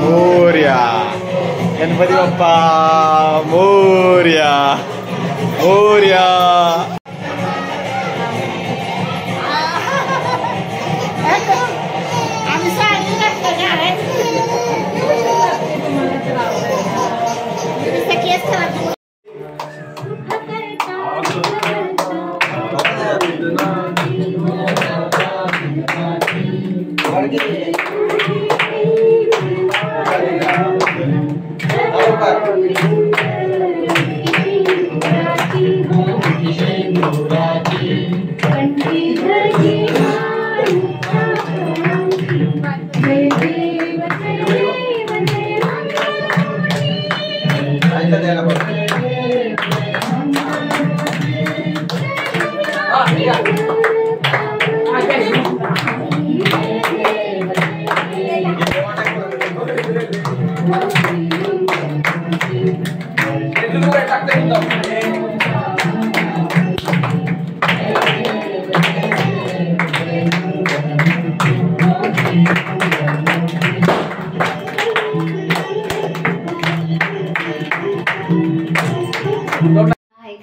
मोरया, गणपती बाप्पा मोरया मोरया।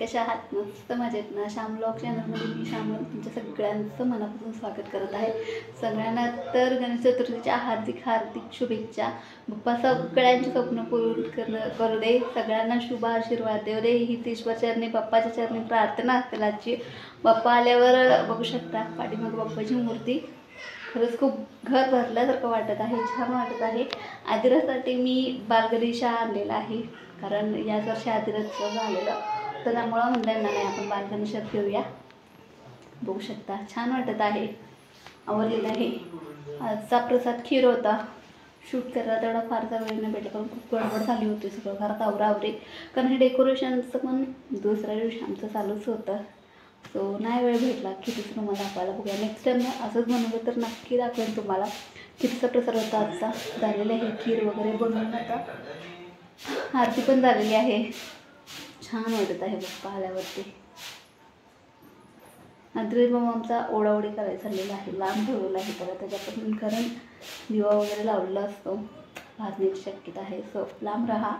कशा आहात? मस्त मजेत ना? श्याम ब्लॉग चॅनलमध्ये मी श्याम तुमच्या सगळ्यांचं मनापासून स्वागत करत आहे। सगळ्यांना तर गणेश चतुर्थीच्या हार्दिक शुभेच्छा। बाप्पा सगळ्यांची स्वप्न पूर्ण करू दे, सगळ्यांना शुभ आशीर्वाद देऊ दे, ही ईश्वर चरणी बाप्पाच्या चरणी प्रार्थना असते आजची। बाप्पा आल्यावर बघू शकता पाठीमागे बाप्पाची मूर्ती, खरंच खूप घर भरल्यासारखं वाटत आहे, छान वाटत आहे। आदिरासाठी मी बालगणेश आणलेला आहे, कारण याच वर्षी आदिराचं झालेलं, तर त्यामुळं म्हणलं नाही आपण बालगणेशात घेऊया। बघू शकता छान वाटत आहे, आवडलेलं आहे। आजचा प्रसाद खीर होता, शूट करायला तेवढा फारसा वेळ नाही भेटला, पण खूप गडबड झाली होती सगळं घरात आवरावरे, कारण हे डेकोरेशनचं पण दुसऱ्या दिवशी आमचं चालूच होतं, सो नाही वेळ भेटला खिरीचं तुम्हाला दाखवायला। बघूया नेक्स्ट टाईम असंच बनवलं तर नक्की दाखवेन तुम्हाला। खिरीचा प्रसाद होता आजचा, झालेलं आहे, खीर वगैरे बनवून आता आरती पण झालेली आहे, छान वाटत आहे बाप्पा आल्यावरती। नंतर मग आमचा ओढाओढी करायचा झालेला आहे, लांब ठेवलेला आहे त्याला, त्याच्यापासून कारण दिवा वगैरे लावलेला असतो, भाजण्याची शक्यता आहे, सो लांब राहा।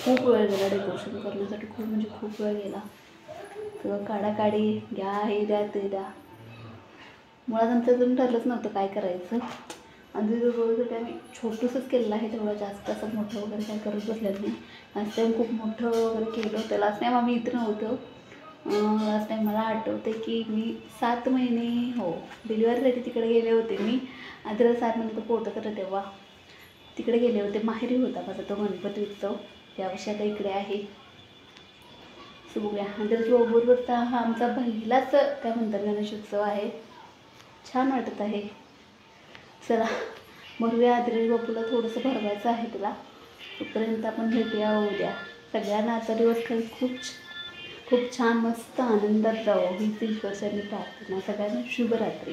खूप वेळ गेला डेकोरेशन करण्यासाठी, खूप म्हणजे खूप वेळ गेला, सगळं काढाकाढी घ्या, हे द्या ते द्या। मुळात आमचं अजून ठरलंच नव्हतं काय करायचं, आणि रोजसाठी आम्ही छोटंसंच केलेलं आहे, तेवढं जास्त असं मोठं वगैरे काय करत बसलेलं नाही। लास्ट टाईम खूप मोठं वगैरे केलं होतं, लास्ट टाईम आम्ही इथं नव्हतो। लास्ट टाईम मला आठवते की मी 7 महिने हो डिलिव्हरीसाठी तिकडे गेले होते, मी आधी 7 महिने पोटत होतं तेव्हा तिकडे गेले होते, माहेरी होता माझा तो गणपती उत्सव, यावर्षी आता इकडे आहे। सो बघूया, आणि बरोबरचा हा आमचा पहिलाच काय म्हणतात गणेश उत्सव आहे, छान वाटत आहे। चला भरूया, आदिराज बापूला थोडंसं भरवायचं आहे तुला, तोपर्यंत आपण भेटूया उद्या। सगळ्यांना आजचा दिवस खूप खूप छान मस्त आनंदात जावं हीच ईश्वरचरणी प्रार्थना। सगळ्यांना शुभरात्री।